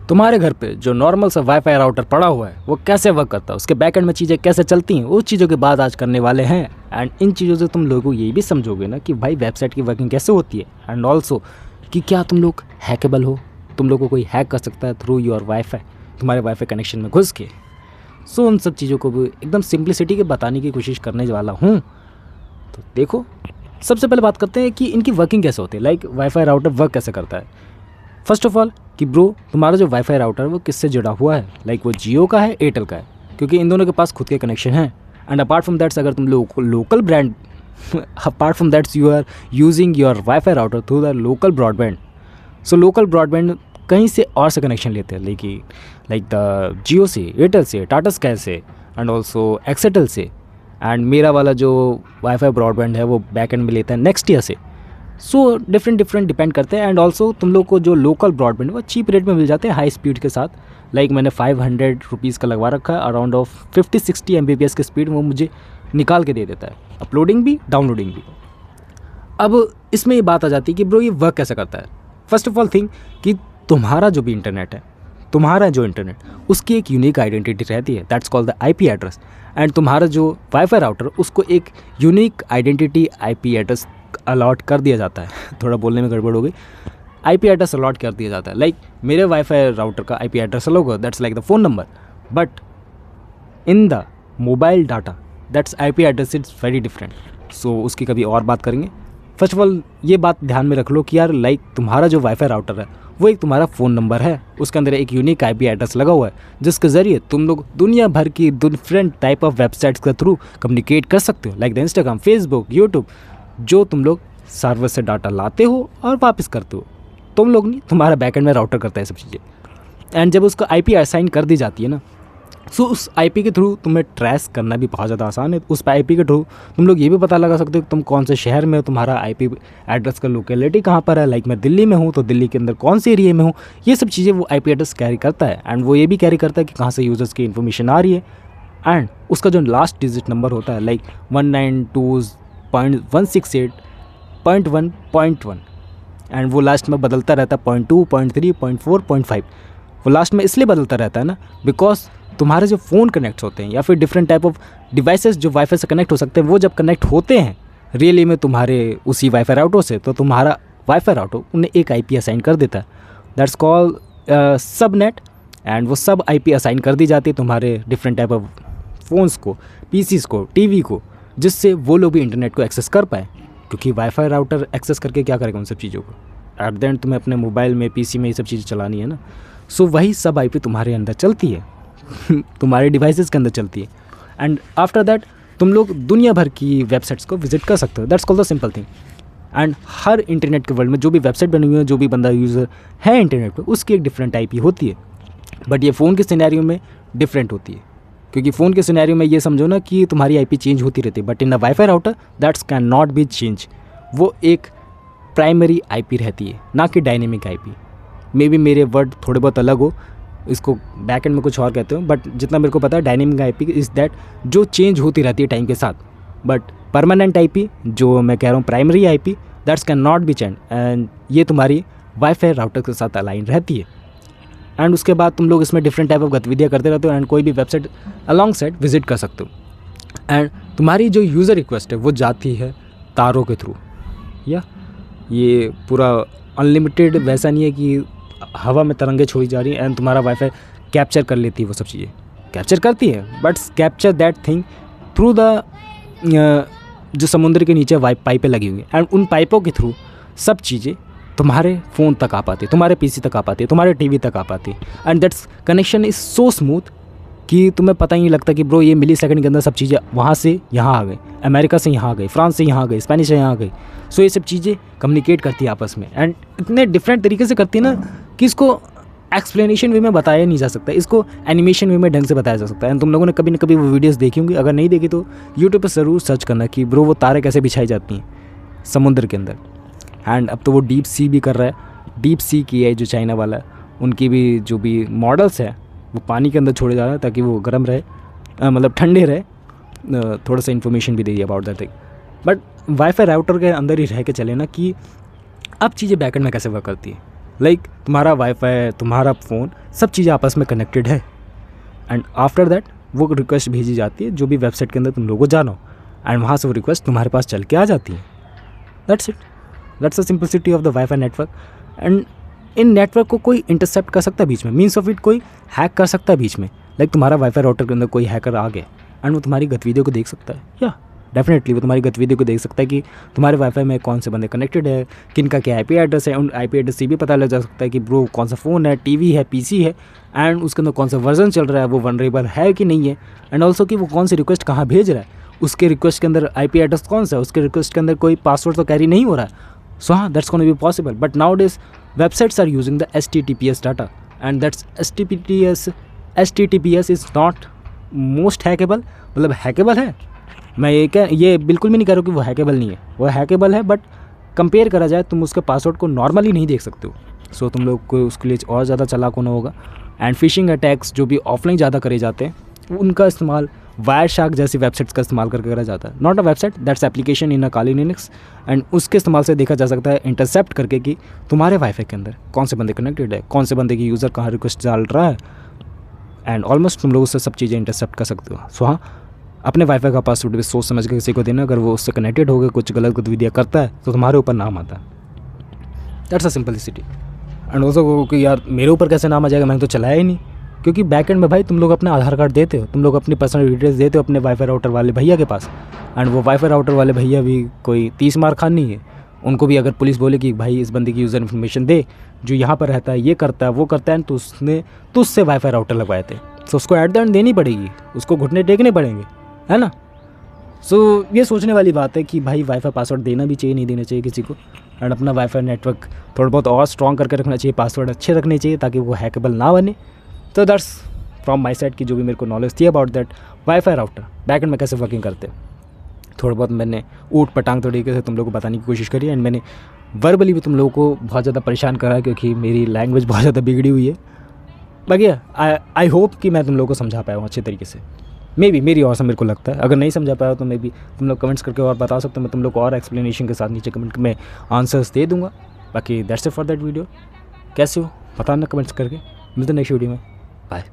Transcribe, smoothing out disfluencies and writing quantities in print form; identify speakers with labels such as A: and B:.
A: तुम्हारे घर पे जो नॉर्मल सा वाईफाई राउटर पड़ा हुआ है वो कैसे वर्क करता है, उसके बैकएंड में चीज़ें कैसे चलती हैं, उस चीज़ों की बात आज करने वाले हैं। एंड इन चीज़ों से तुम लोगों को ये भी समझोगे ना कि भाई वेबसाइट की वर्किंग कैसे होती है, एंड ऑल्सो कि क्या तुम लोग हैकेबल हो, तुम लोगों को कोई हैक कर सकता है थ्रू योर वाईफाई, तुम्हारे वाईफाई कनेक्शन में घुस के। सो उन सब चीज़ों को भी एकदम सिंप्लिसिटी के बताने की कोशिश करने वाला हूँ। तो देखो, सबसे पहले बात करते हैं कि इनकी वर्किंग कैसे होती है, लाइक वाईफाई राउटर वर्क कैसे करता है। फर्स्ट ऑफ ऑल कि ब्रो तुम्हारा जो वाईफाई राउटर है वो किससे जुड़ा हुआ है, लाइक वो जियो का है, एयरटेल का है, क्योंकि इन दोनों के पास खुद के कनेक्शन हैं। एंड अपार्ट फ्रॉम दैट्स, अगर तुम local brand apart from that's you are using your wifi router through the local broadband. So local broadband कहीं से और से कनेक्शन लेते हैं, लाइक द जियो से, एयरटेल से, टाटा स्काई से, एंड ऑल्सो एक्सेटेल से। एंड मेरा वाला जो वाईफाई ब्रॉडबैंड है वो बैक एंड में लेता है नेक्स्टिया से। सो डिफरेंट डिपेंड करते हैं। एंड ऑल्सो तुम लोग को जो लोकल ब्रॉडबैंड वो चीप रेट में मिल जाते हैं, हाई स्पीड के साथ। लाइक मैंने 500 रुपीज़ का लगवा रखा है, अराउंड ऑफ 50-60 Mbps की स्पीड वो मुझे निकाल के दे देता है, अपलोडिंग भी डाउनलोडिंग भी। अब इसमें ये बात आ जाती है कि ब्रो ये वर्क कैसे करता है। फर्स्ट ऑफ ऑल थिंग कि तुम्हारा जो भी इंटरनेट है, तुम्हारा जो इंटरनेट उसकी एक यूनिक आइडेंटिटी रहती है, that's called the IP address. And तुम्हारा जो वाईफाई राउटर उसको एक unique identity IP address allot कर दिया जाता है। थोड़ा बोलने में गड़बड़ हो गई, IP एड्रेस अलॉट कर दिया जाता है। लाइक मेरे वाईफाई राउटर का IP एड्रेस अलग होगा, that's like the phone number, but in the mobile data that's IP address it's very different. So उसकी कभी और बात करेंगे। फर्स्ट ऑफ ऑल ये बात ध्यान में रख लो कि यार लाइक तुम्हारा जो वाईफाई राउटर है वो एक तुम्हारा फ़ोन नंबर है, उसके अंदर एक यूनिक IP एड्रेस लगा हुआ है, जिसके ज़रिए तुम लोग दुनिया भर की डिफरेंट टाइप ऑफ वेबसाइट्स के थ्रू कम्युनिकेट कर सकते हो, like the Instagram, Facebook, YouTube, जो तुम लोग सर्वर से डाटा लाते हो और वापस करते हो। तुम लोग नहीं, तुम्हारा बैकएंड में राउटर करता है सब चीज़ें। एंड जब उसको IP असाइन कर दी जाती है ना, सो उस IP के थ्रू तुम्हें ट्रेस करना भी बहुत ज़्यादा आसान है। उस IP के थ्रू तुम लोग ये भी पता लगा सकते हो कि तुम कौन से शहर में हो, तुम्हारा IP एड्रेस का लोकेलिटी कहाँ पर है। लाइक मैं दिल्ली में हूँ तो दिल्ली के अंदर कौन से एरिया में हूँ, ये सब चीज़ें वो IP एड्रेस कैरी करता है। एंड वो ये भी कैरी करता है कि कहाँ से यूज़र्स की इन्फॉर्मेशन आ रही है। एंड उसका जो लास्ट डिजिट नंबर होता है, लाइक 192.168.1.1, एंड वो लास्ट में बदलता रहता है 0.2, 0.3, 0.4, 0.5। वो लास्ट में इसलिए बदलता रहता है ना, बिकॉज तुम्हारे जो फ़ोन कनेक्ट होते हैं या फिर डिफरेंट टाइप ऑफ डिवाइसेस जो वाईफाई से कनेक्ट हो सकते हैं, वो जब कनेक्ट होते हैं रियली में तुम्हारे उसी वाईफाई राउटर से, तो तुम्हारा वाईफाई राउटर उन्हें एक IP असाइन कर देता है, दैट्स कॉल्ड सबनेट। एंड वो सब IP असाइन कर दी जाती है तुम्हारे डिफरेंट टाइप ऑफ फ़ोन्स को, PCs को, TV को, जिससे वो लोग भी इंटरनेट को एक्सेस कर पाएँ। क्योंकि वाईफाई राउटर एक्सेस करके क्या करेगा उन सब चीज़ों को, एट द एंड तुम्हें अपने मोबाइल में, PC में ये सब चीज़ें चलानी है ना। सो वही सब IP तुम्हारे अंदर चलती है तुम्हारे डिवाइसेस के अंदर चलती है। एंड आफ्टर दैट तुम लोग दुनिया भर की वेबसाइट्स को विजिट कर सकते हो, that's called the simple thing. And her internet के वर्ल्ड में जो भी वेबसाइट बनी हुई है, जो भी बंदा यूज़र है इंटरनेट पे, उसकी एक डिफरेंट IP होती है। बट ये फ़ोन के सिनेरियो में डिफरेंट होती है, क्योंकि फ़ोन के सिनेरियो में ये समझो ना कि तुम्हारी IP चेंज होती रहती है, but in a wifi router that's can not be change. वो एक प्राइमरी IP रहती है, ना कि डायनेमिक IP। मे बी मेरे वर्ड थोड़े बहुत अलग हो, इसको बैक एंड में कुछ और कहते हो, बट जितना मेरे को पता है डायनेमिक IP इज़ दैट जो चेंज होती रहती है टाइम के साथ। बट परमानेंट IP जो मैं कह रहा हूँ primary IP, that's can not be change, and ये तुम्हारी वाईफाई राउटर के साथ अलाइन रहती है। एंड उसके बाद तुम लोग इसमें डिफरेंट टाइप ऑफ गतिविधियाँ करते रहते हो, एंड कोई भी वेबसाइट अलॉन्ग साइड विजिट कर सकते हो। एंड तुम्हारी जो यूज़र रिक्वेस्ट है वो जाती है तारों के थ्रू, या ये पूरा अनलिमिटेड वैसा नहीं है कि हवा में तरंगे छोड़ी जा रही हैं एंड तुम्हारा वाईफाई कैप्चर कर लेती है। वो सब चीज़ें कैप्चर करती है, but capture that thing through the जो समुद्र के नीचे पाइपें लगी हुई हैं, एंड उन पाइपों के थ्रू सब चीज़ें तुम्हारे फ़ोन तक आ पाती है, तुम्हारे PC तक आ पाती है, तुम्हारे TV तक आ पाती है। And that's connection is so smooth कि तुम्हें पता ही नहीं लगता कि ब्रो ये मिली-सेकंड के अंदर सब चीज़ें वहाँ से यहाँ आ गई, अमेरिका से यहाँ आ गई, फ्रांस से यहाँ आ गई, स्पेनिश से यहाँ आ गई। सो ये सब चीज़ें कम्युनिकेट करती है आपस में, एंड इतने डिफरेंट तरीके से करती है ना कि इसको एक्सप्लेनेशन वे में बताया नहीं जा सकता, इसको एनिमेशन वे में ढंग से बताया जा सकता है। एंड तुम लोगों ने कभी ना कभी वो वीडियोस देखी होंगी, अगर नहीं देखी तो यूट्यूब पर ज़रूर सर्च करना कि ब्रो वो तारे कैसे बिछाई जाती हैं समुद्र के अंदर। एंड अब तो वो डीप सी भी कर रहा है, डीप सी की है जो चाइना वाला है, उनकी भी जो भी मॉडल्स है वो पानी के अंदर छोड़े जा रहे हैं ताकि वो गर्म रहे, मतलब ठंडे रहे। थोड़ा सा इन्फॉर्मेशन भी दी about that thing. But wifi router के अंदर ही रह के चले ना कि अब चीज़ें बैकएंड में कैसे वर्क करती है। लाइक तुम्हारा वाईफाई, तुम्हारा फ़ोन, सब चीज़ें आपस में कनेक्टेड है। एंड आफ्टर दैट वो रिक्वेस्ट भेजी जाती है जो भी वेबसाइट के अंदर तुम लोगों को जाना हो, एंड वहाँ से वो रिक्वेस्ट तुम्हारे पास चल के आ जाती है। That's it, that's the simplicity of the wifi network. And in network को कोई इंटरसेप्ट कर सकता है बीच में, मीन्स ऑफ इट कोई हैक कर सकता है बीच में। लाइक तुम्हारा वाईफाई राउटर के अंदर कोई हैकर आ गया एंड वो तुम्हारी गतिविधियों को देख सकता है, या डेफिनेटली वो तुम्हारी गतिविधियों को देख सकता है कि तुम्हारे वाईफाई में कौन से बंदे कनेक्टेड है, किन का क्या आईपी एड्रेस है। उन आईपी एड्रेस से भी पता लग जा सकता है कि ब्रो कौन सा फ़ोन है, टीवी है, पीसी है, एंड उसके अंदर कौन सा वर्जन चल रहा है, वो वनरेबल है कि नहीं है, एंड ऑल्सो कि वो कौन सी रिक्वेस्ट कहाँ भेज रहा है, उसके रिक्वेस्ट के अंदर आईपी एड्रेस कौन सा है, उसके रिक्वेस्ट के अंदर कोई पासवर्ड तो कैरी नहीं हो रहा है। सो हाँ, that's gonna be possible. But now days websites are using the HTTPS data, and that's HTTPS is not most hackable। मतलब हैकेबल है, मैं ये बिल्कुल भी नहीं कह रहा हूँ कि वो हैकेबल नहीं है, वो हैकेबल है, बट कंपेयर करा जाए तुम उसके पासवर्ड को नॉर्मली नहीं देख सकते हो। सो तुम लोग को उसके लिए और ज़्यादा चालाक होना होगा। एंड फिशिंग अटैक्स जो भी ऑफलाइन ज़्यादा करे जाते हैं उनका इस्तेमाल वायर शार्क जैसी वेबसाइट्स का इस्तेमाल करके करा जाता है। Not a website, that's application in a Kali Linux. And उसके इस्तेमाल से देखा जा सकता है इंटरसेप्ट करके कि तुम्हारे वाईफाई के अंदर कौन से बंदे कनेक्टेड है, कौन से बंदे की यूज़र कहाँ रिक्वेस्ट डाल रहा है, एंड ऑलमोस्ट तुम लोग उससे सब चीज़ें इंटरसेप्ट कर सकते हो। सो हाँ, अपने वाईफाई का पासवर्ड भी सोच समझ के किसी को देना। अगर वो उससे कनेक्टेड होकर कुछ गलत गतिविधियाँ करता है तो तुम्हारे ऊपर नाम आता है। That's a simplicity. And also कि यार मेरे ऊपर कैसे नाम आ जाएगा, मैंने तो चलाया ही नहीं। क्योंकि बैकएंड में भाई तुम लोग अपना आधार कार्ड देते हो, तुम लोग अपनी पर्सनल डिटेल्स देते हो अपने वाईफाई राउटर वाले भैया के पास। एंड वो वाईफाई राउटर वाले भैया भी कोई 30 मार खान नहीं है। उनको भी अगर पुलिस बोले कि भाई इस बंदे की यूज़र इन्फॉर्मेशन दे, जो यहाँ पर रहता है, ये करता है, वो करता है, तो उसने तो उससे वाईफाई राउटर लगवाए थे, तो उसको एट द एंड देनी पड़ेगी, उसको घुटने टेकने पड़ेंगे, है ना। सो ये सोचने वाली बात है कि भाई वाईफाई पासवर्ड देना भी चाहिए, नहीं देना चाहिए किसी को। एंड अपना वाईफाई नेटवर्क थोड़ा बहुत और स्ट्रॉन्ग करके रखना चाहिए, पासवर्ड अच्छे रखने चाहिए ताकि वो हैकेबल ना बने। तो दैट्स फ्रॉम माई साइड की जो भी मेरे को नॉलेज थी about that wifi router backend में कैसे वर्किंग करते हैं। थोड़ा बहुत मैंने ऊट पटांग तरीके से तुम लोगों को बताने की कोशिश करी, एंड मैंने वर्बली भी तुम लोगों को बहुत ज़्यादा परेशान करा क्योंकि मेरी लैंग्वेज बहुत ज़्यादा बिगड़ी हुई है। बाकी आई होप कि मैं तुम लोगों को समझा पाया हूँ अच्छे तरीके से। मे बी मेरी और से मेरे को लगता है, अगर नहीं समझा पाया तो मे बी तुम लोग कमेंट्स करके और बता सकते हो, मैं तुम लोग को और एक्सप्लेनेशन के साथ नीचे कमेंट में आंसर्स दे दूँगा। बाकी that's it for that video. कैसे हो बताना कमेंट्स करके। मिलते नेक्स्ट वीडियो में, बाय।